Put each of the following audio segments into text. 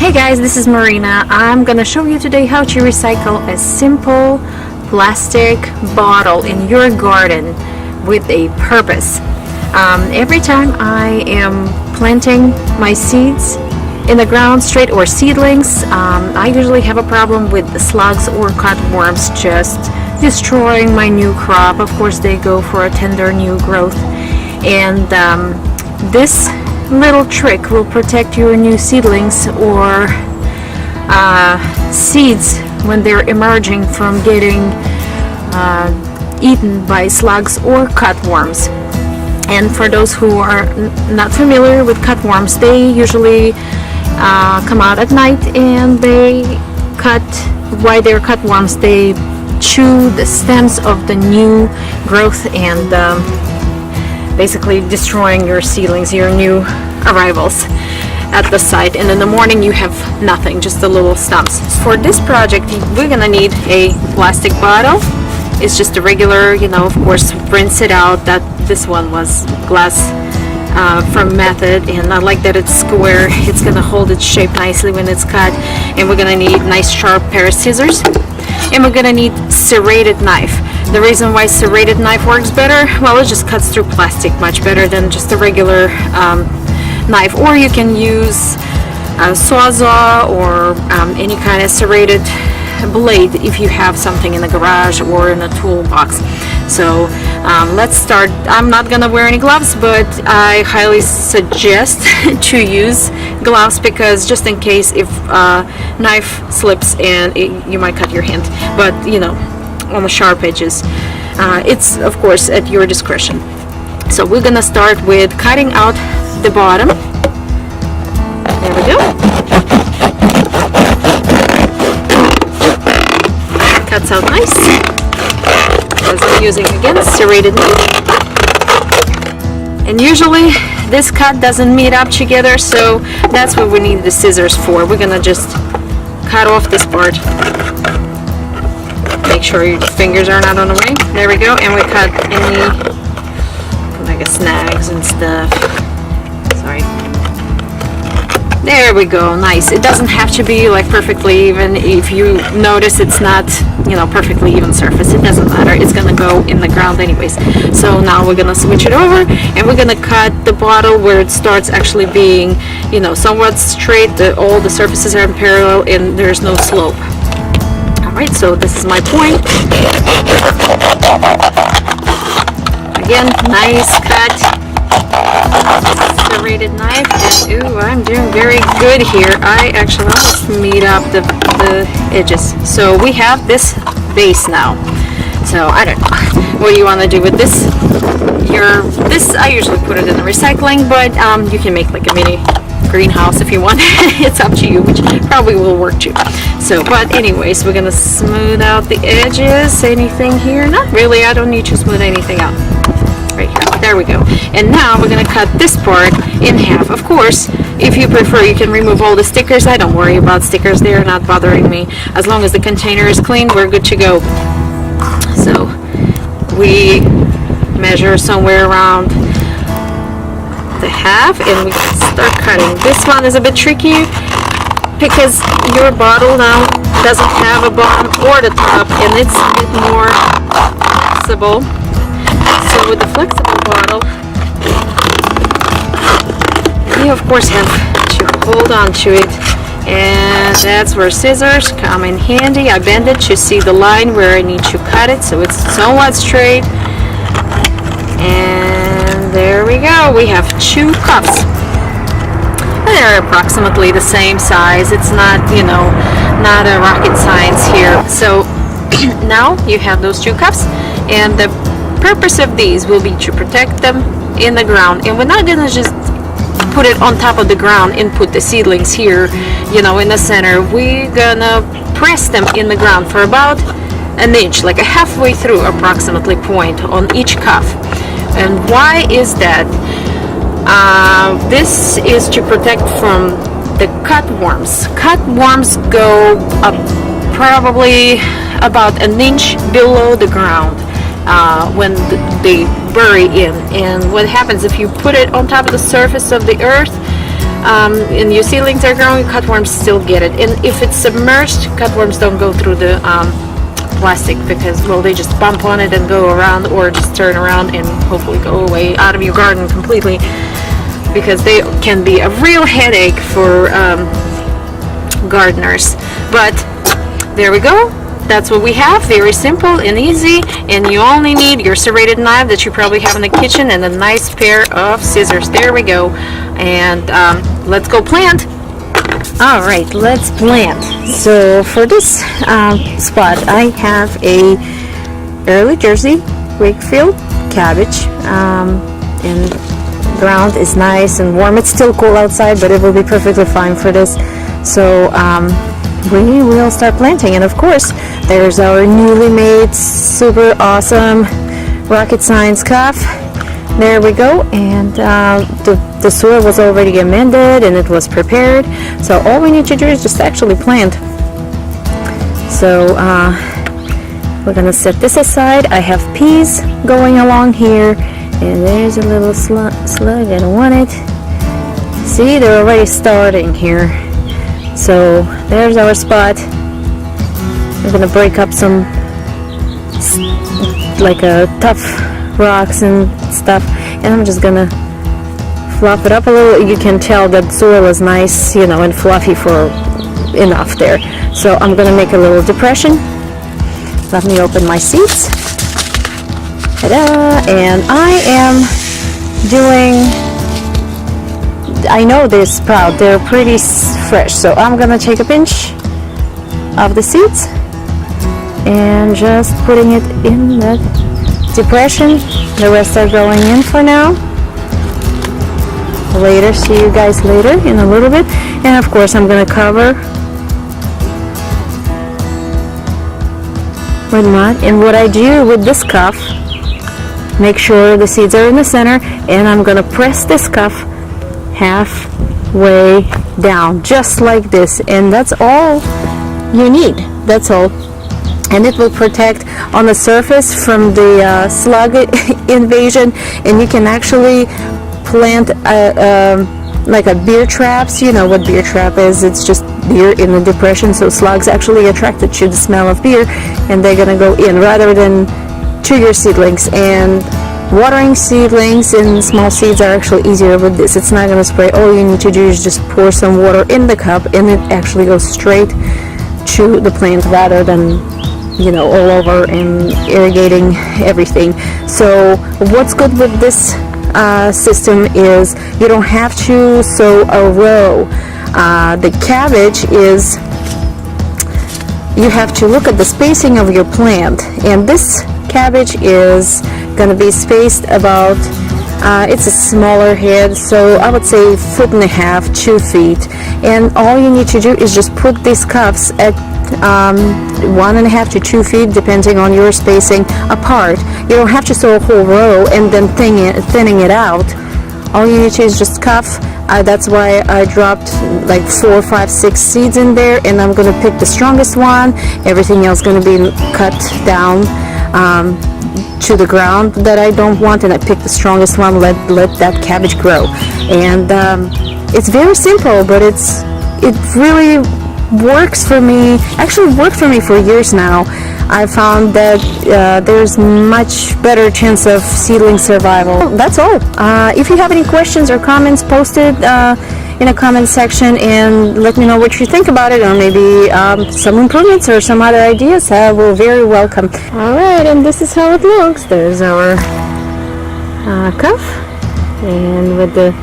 Hey guys, this is Marina. I'm gonna show you today how to recycle a simple plastic bottle in your garden with a purpose. Every time I am planting my seeds in the ground straight or seedlings, I usually have a problem with the slugs or cutworms just destroying my new crop. Of course, they go for a tender new growth, and this little trick will protect your new seedlings or seeds when they're emerging from getting eaten by slugs or cutworms. And for those who are not familiar with cutworms, they usually come out at night and they cut, while they're cutworms, they chew the stems of the new growth and basically destroying your seedlings, your new arrivals at the site. And in the morning you have nothing, just the little stumps. For this project we're gonna need a plastic bottle. It's just a regular, of course, rinse it out. That this one was glass from Method, and I like that it's square. It's gonna hold its shape nicely when it's cut. And we're gonna need nice sharp pair of scissors, and we're gonna need serrated knife. The reason why serrated knife works better, well, it just cuts through plastic much better than just a regular knife. Or you can use a Sawzall or any kind of serrated blade if you have something in the garage or in a toolbox. So let's start. I'm not gonna wear any gloves, but I highly suggest to use gloves, because just in case if knife slips and you might cut your hand, but on the sharp edges, it's of course at your discretion. So we're gonna start with cutting out the bottom. There we go. Cuts out nice, because I'm using again serrated knife. And usually this cut doesn't meet up together, so that's what we need the scissors for. We're gonna just cut off this part. Make sure your fingers are not on the way. There we go. And we cut any snags and stuff. Sorry. There we go. Nice. It doesn't have to be like perfectly even. If you notice it's not perfectly even surface, it doesn't matter. It's gonna go in the ground anyways. So now we're gonna switch it over, and we're gonna cut the bottle where it starts actually being somewhat straight. All the surfaces are in parallel and there's no slope. Alright, so this is my point. Again, nice cut. Serrated knife. And ooh, I'm doing very good here. I actually almost meet up the edges. So we have this base now. So I don't know what you want to do with this. I usually put it in the recycling, but you can make like a mini greenhouse if you want. It's up to you, which probably will work too. So, but anyways, we're gonna smooth out the edges. Anything here? Not really. I don't need to smooth anything out. Right here. There we go. And now we're gonna cut this part in half. Of course, if you prefer, you can remove all the stickers. I don't worry about stickers. They're not bothering me. As long as the container is clean, we're good to go. So we measure somewhere around the half, and we start cutting. This one is a bit tricky because your bottle now doesn't have a bottom or the top, and it's a bit more flexible. So with the flexible bottle, you of course have to hold on to it, and that's where scissors come in handy. I bend it to see the line where I need to cut it so it's somewhat straight. And there we go. We have 2 cups. They're approximately the same size. It's not, not a rocket science here. So now you have those 2 cups, and the purpose of these will be to protect them in the ground. And we're not gonna just put it on top of the ground and put the seedlings here, in the center. We're gonna press them in the ground for about an inch, like a halfway through approximately point on each cup. And why is that? This is to protect from the cutworms. Cutworms go up probably about an inch below the ground when they bury in. And what happens if you put it on top of the surface of the earth, and your seedlings are growing, cutworms still get it. And if it's submerged, cutworms don't go through the plastic because, well, they just bump on it and go around, or just turn around and hopefully go away out of your garden completely, because they can be a real headache for gardeners. But there we go. That's what we have. Very simple and easy, and you only need your serrated knife that you probably have in the kitchen and a nice pair of scissors. There we go. And let's go plant. All right, let's plant. So for this spot, I have a early Jersey Wakefield cabbage, and ground is nice and warm. It's still cool outside, but it will be perfectly fine for this. So we will start planting. And of course, there's our newly made super awesome rocket science cup. There we go. And the soil was already amended and it was prepared, so all we need to do is just actually plant. So we're gonna set this aside. I have peas going along here, and there's a little slug. I don't want it. See, they're already starting here. So there's our spot. I'm gonna break up some like tough rocks and stuff, and I'm just gonna fluff it up a little. You can tell that soil is nice, you know, and fluffy for enough there. So I'm gonna make a little depression. Let me open my seeds. Ta-da! And I am doing, I know they sprout, they're pretty fresh, so I'm gonna take a pinch of the seeds and just putting it in that depression. The rest are going in for now. Later, see you guys later in a little bit. And of course I'm going to cover with mud. And what I do with this cuff, make sure the seeds are in the center, and I'm going to press this cuff halfway down, just like this, and that's all you need. That's all. And it will protect on the surface from the slug invasion, and you can actually plant like a beer traps. You know what beer trap is? It's just beer in the depression, so slugs actually attracted to the smell of beer, and they're gonna go in rather than to your seedlings. And watering seedlings and small seeds are actually easier with this. It's not gonna spray. All you need to do is just pour some water in the cup, and it actually goes straight to the plant rather than, you know, all over and irrigating everything. So what's good with this system is you don't have to sow a row. The cabbage is, you have to look at the spacing of your plant, and this cabbage is going to be spaced about, it's a smaller head, so I would say 1.5 to 2 feet, and all you need to do is just put these cups at 1.5 to 2 feet, depending on your spacing, apart. You don't have to sow a whole row and then thinning it out. All you need to is just cuff. That's why I dropped like 4, 5, 6 seeds in there, and I'm gonna pick the strongest one. Everything else gonna be cut down to the ground that I don't want, and I pick the strongest one. Let that cabbage grow. And it's very simple, but it really works for me. Actually worked for me for years now. I found that there's much better chance of seedling survival. That's all. If you have any questions or comments, post it in a comment section and let me know what you think about it, or maybe some improvements or some other ideas. We're very welcome. Alright, and this is how it looks. There's our cuff, and with the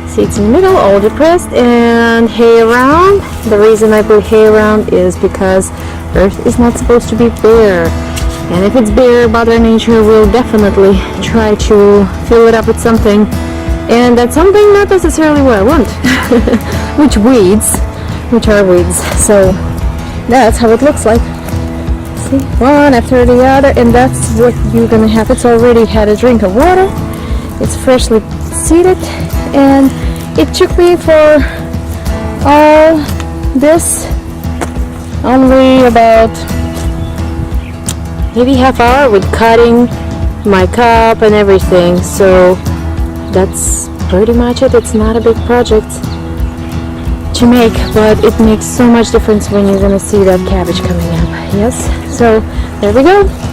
seeds in the middle, all depressed, and hay around. The reason I put hay around is because earth is not supposed to be bare, and if it's bare, Mother Nature will definitely try to fill it up with something, and that's something not necessarily what I want. which are weeds. So that's how it looks like. See, one after the other, and that's what you're gonna have. It's already had a drink of water, it's freshly seeded, and it took me for all this only about maybe half hour with cutting my cup and everything. So that's pretty much it. It's not a big project to make, but it makes so much difference when you're gonna see that cabbage coming up. Yes, so there we go.